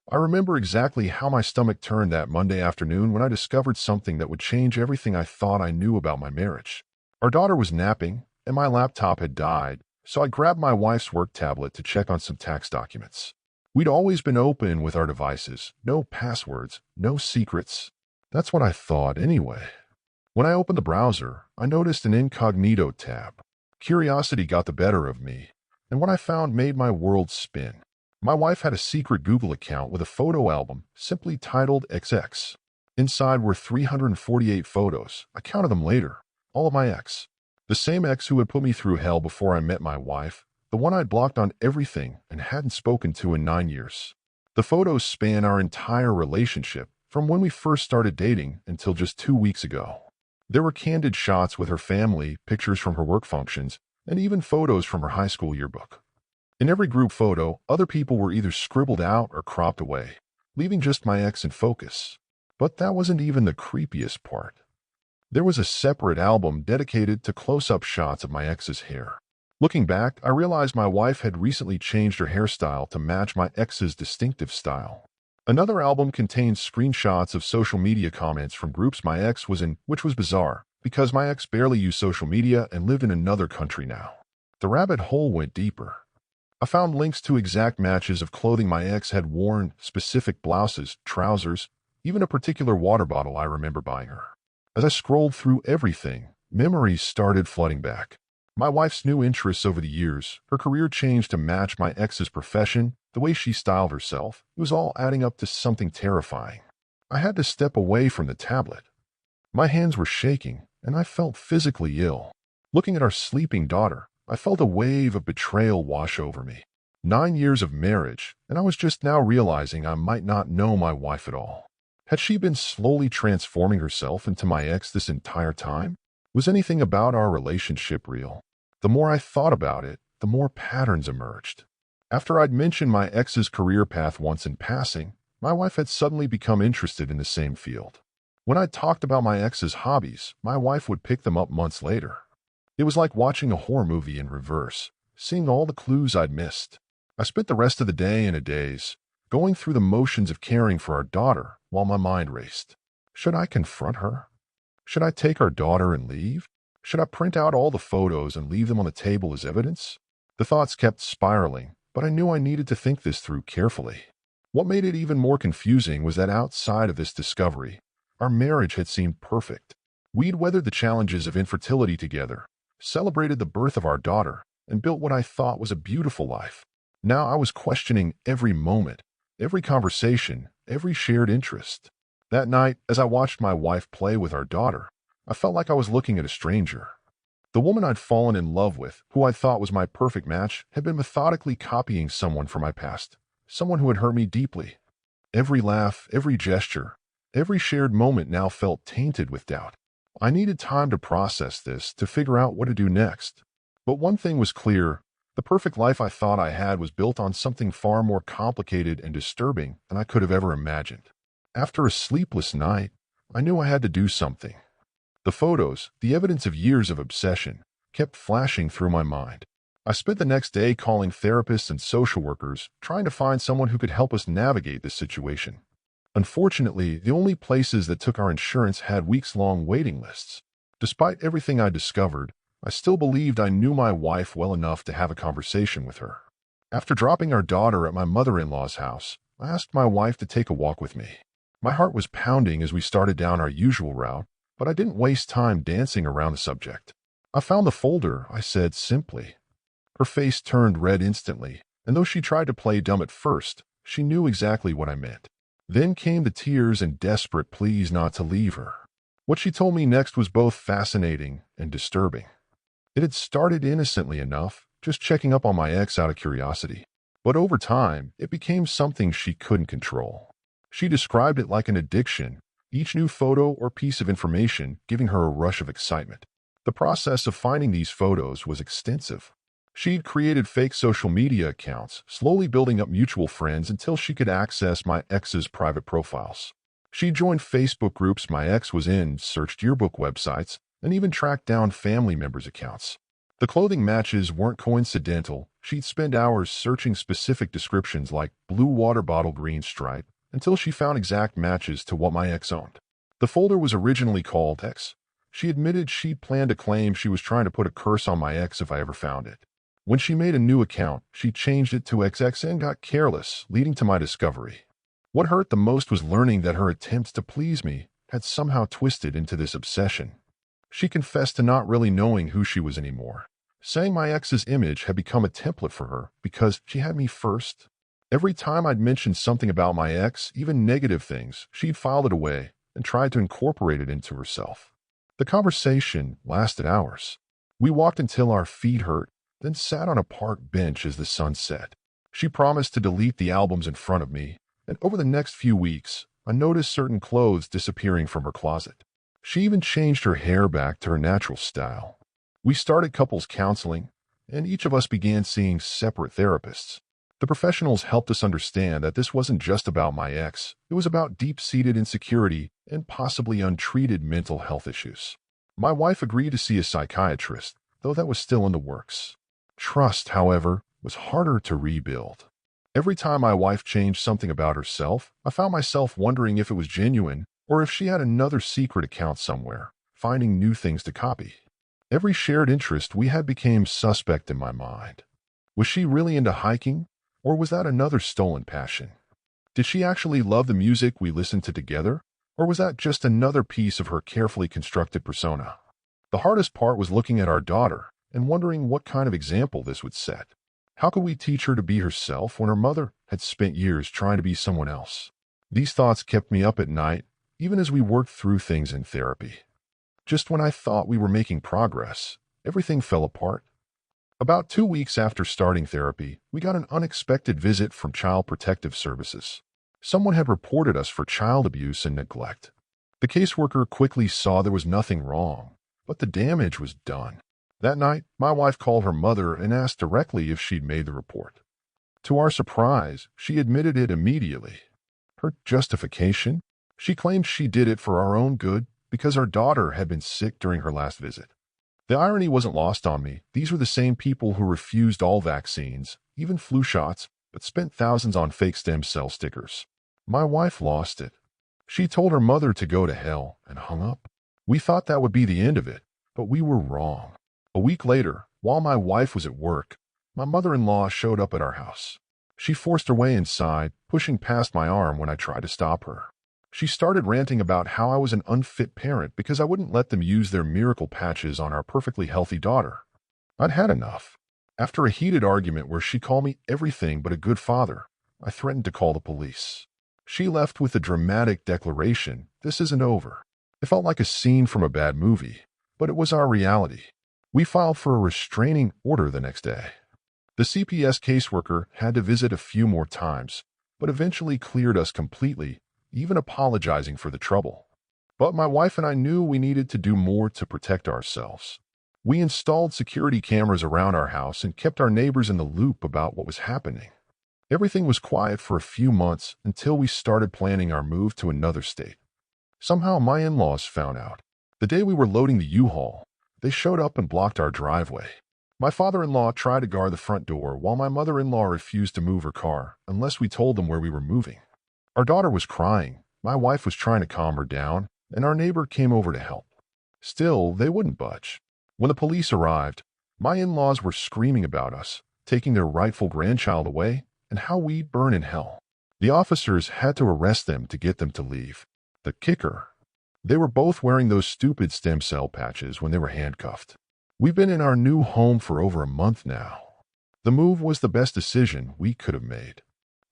I remember exactly how my stomach turned that Monday afternoon when I discovered something that would change everything I thought I knew about my marriage. Our daughter was napping, and my laptop had died, so I grabbed my wife's work tablet to check on some tax documents. We'd always been open with our devices, no passwords, no secrets. That's what I thought anyway. When I opened the browser, I noticed an incognito tab. Curiosity got the better of me, and what I found made my world spin. My wife had a secret Google account with a photo album simply titled XX. Inside were 348 photos. I counted them later. All of my ex. The same ex who had put me through hell before I met my wife, the one I'd blocked on everything and hadn't spoken to in 9 years. The photos span our entire relationship, from when we first started dating until just 2 weeks ago. There were candid shots with her family, pictures from her work functions, and even photos from her high school yearbook. In every group photo, other people were either scribbled out or cropped away, leaving just my ex in focus. But that wasn't even the creepiest part. There was a separate album dedicated to close-up shots of my ex's hair. Looking back, I realized my wife had recently changed her hairstyle to match my ex's distinctive style. Another album contained screenshots of social media comments from groups my ex was in, which was bizarre, because my ex barely used social media and lived in another country now. The rabbit hole went deeper. I found links to exact matches of clothing my ex had worn, specific blouses, trousers, even a particular water bottle I remember buying her. As I scrolled through everything, memories started flooding back. My wife's new interests over the years, her career changed to match my ex's profession, the way she styled herself, it was all adding up to something terrifying. I had to step away from the tablet. My hands were shaking, and I felt physically ill. Looking at our sleeping daughter, I felt a wave of betrayal wash over me. 9 years of marriage, and I was just now realizing I might not know my wife at all. Had she been slowly transforming herself into my ex this entire time? Was anything about our relationship real? The more I thought about it, the more patterns emerged. After I'd mentioned my ex's career path once in passing, my wife had suddenly become interested in the same field. When I talked about my ex's hobbies, my wife would pick them up months later. It was like watching a horror movie in reverse, seeing all the clues I'd missed. I spent the rest of the day in a daze, going through the motions of caring for our daughter while my mind raced. Should I confront her? Should I take our daughter and leave? Should I print out all the photos and leave them on the table as evidence? The thoughts kept spiraling, but I knew I needed to think this through carefully. What made it even more confusing was that outside of this discovery, our marriage had seemed perfect. We'd weathered the challenges of infertility together, celebrated the birth of our daughter, and built what I thought was a beautiful life. Now I was questioning every moment, every conversation, every shared interest. That night, as I watched my wife play with our daughter, I felt like I was looking at a stranger. The woman I'd fallen in love with, who I thought was my perfect match, had been methodically copying someone from my past, someone who had hurt me deeply. Every laugh, every gesture, every shared moment now felt tainted with doubt. I needed time to process this, to figure out what to do next. But one thing was clear. The perfect life I thought I had was built on something far more complicated and disturbing than I could have ever imagined. After a sleepless night, I knew I had to do something. The photos, the evidence of years of obsession, kept flashing through my mind. I spent the next day calling therapists and social workers, trying to find someone who could help us navigate this situation. Unfortunately, the only places that took our insurance had weeks-long waiting lists. Despite everything I discovered, I still believed I knew my wife well enough to have a conversation with her. After dropping our daughter at my mother-in-law's house, I asked my wife to take a walk with me. My heart was pounding as we started down our usual route, but I didn't waste time dancing around the subject. "I found the folder," I said simply. Her face turned red instantly, and though she tried to play dumb at first, she knew exactly what I meant. Then came the tears and desperate pleas not to leave her. What she told me next was both fascinating and disturbing. It had started innocently enough, just checking up on my ex out of curiosity. But over time, it became something she couldn't control. She described it like an addiction, each new photo or piece of information giving her a rush of excitement. The process of finding these photos was extensive. She'd created fake social media accounts, slowly building up mutual friends until she could access my ex's private profiles. She joined Facebook groups my ex was in, searched yearbook websites, and even tracked down family members' accounts. The clothing matches weren't coincidental. She'd spend hours searching specific descriptions like blue water bottle green stripe until she found exact matches to what my ex owned. The folder was originally called X. She admitted she'd planned to claim she was trying to put a curse on my ex if I ever found it. When she made a new account, she changed it to XX and got careless, leading to my discovery. What hurt the most was learning that her attempts to please me had somehow twisted into this obsession. She confessed to not really knowing who she was anymore, saying my ex's image had become a template for her because she had me first. Every time I'd mentioned something about my ex, even negative things, she'd filed it away and tried to incorporate it into herself. The conversation lasted hours. We walked until our feet hurt, then sat on a park bench as the sun set. She promised to delete the albums in front of me, and over the next few weeks, I noticed certain clothes disappearing from her closet. She even changed her hair back to her natural style. We started couples counseling, and each of us began seeing separate therapists. The professionals helped us understand that this wasn't just about my ex, it was about deep-seated insecurity and possibly untreated mental health issues. My wife agreed to see a psychiatrist, though that was still in the works. Trust, however, was harder to rebuild. Every time my wife changed something about herself, I found myself wondering if it was genuine or if she had another secret account somewhere, finding new things to copy. Every shared interest we had became suspect in my mind. Was she really into hiking, or was that another stolen passion? Did she actually love the music we listened to together, or was that just another piece of her carefully constructed persona? The hardest part was looking at our daughter and wondering what kind of example this would set. How could we teach her to be herself when her mother had spent years trying to be someone else? These thoughts kept me up at night, even as we worked through things in therapy. Just when I thought we were making progress, everything fell apart. About 2 weeks after starting therapy, we got an unexpected visit from Child Protective Services. Someone had reported us for child abuse and neglect. The caseworker quickly saw there was nothing wrong, but the damage was done. That night, my wife called her mother and asked directly if she'd made the report. To our surprise, she admitted it immediately. Her justification? She claimed she did it for our own good because our daughter had been sick during her last visit. The irony wasn't lost on me. These were the same people who refused all vaccines, even flu shots, but spent thousands on fake stem cell stickers. My wife lost it. She told her mother to go to hell and hung up. We thought that would be the end of it, but we were wrong. A week later, while my wife was at work, my mother-in-law showed up at our house. She forced her way inside, pushing past my arm when I tried to stop her. She started ranting about how I was an unfit parent because I wouldn't let them use their miracle patches on our perfectly healthy daughter. I'd had enough. After a heated argument where she called me everything but a good father, I threatened to call the police. She left with a dramatic declaration, "This isn't over." It felt like a scene from a bad movie, but it was our reality. We filed for a restraining order the next day. The CPS caseworker had to visit a few more times, but eventually cleared us completely, even apologizing for the trouble. But my wife and I knew we needed to do more to protect ourselves. We installed security cameras around our house and kept our neighbors in the loop about what was happening. Everything was quiet for a few months until we started planning our move to another state. Somehow my in-laws found out. The day we were loading the U-Haul, they showed up and blocked our driveway. My father-in-law tried to guard the front door while my mother-in-law refused to move her car unless we told them where we were moving. Our daughter was crying, my wife was trying to calm her down, and our neighbor came over to help. Still, they wouldn't budge. When the police arrived, my in-laws were screaming about us, taking their rightful grandchild away, and how we'd burn in hell. The officers had to arrest them to get them to leave. The kicker: they were both wearing those stupid stem cell patches when they were handcuffed. We've been in our new home for over a month now. The move was the best decision we could have made.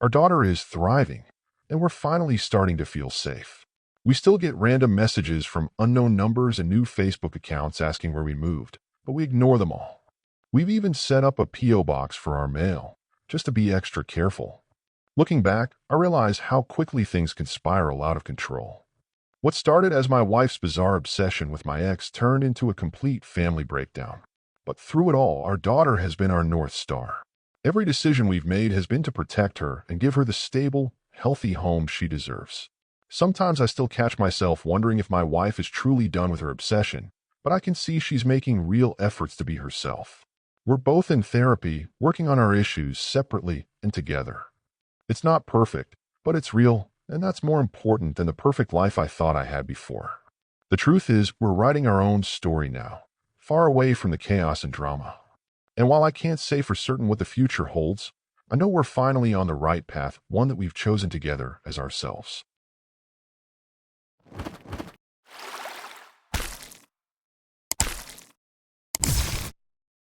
Our daughter is thriving, and we're finally starting to feel safe. We still get random messages from unknown numbers and new Facebook accounts asking where we moved, but we ignore them all. We've even set up a P.O. box for our mail, just to be extra careful. Looking back, I realize how quickly things can spiral out of control. What started as my wife's bizarre obsession with my ex turned into a complete family breakdown. But through it all, our daughter has been our North Star. Every decision we've made has been to protect her and give her the stable, healthy home she deserves. Sometimes I still catch myself wondering if my wife is truly done with her obsession, but I can see she's making real efforts to be herself. We're both in therapy, working on our issues separately and together. It's not perfect, but it's real, and that's more important than the perfect life I thought I had before. The truth is, we're writing our own story now, far away from the chaos and drama. And while I can't say for certain what the future holds, I know we're finally on the right path, one that we've chosen together as ourselves.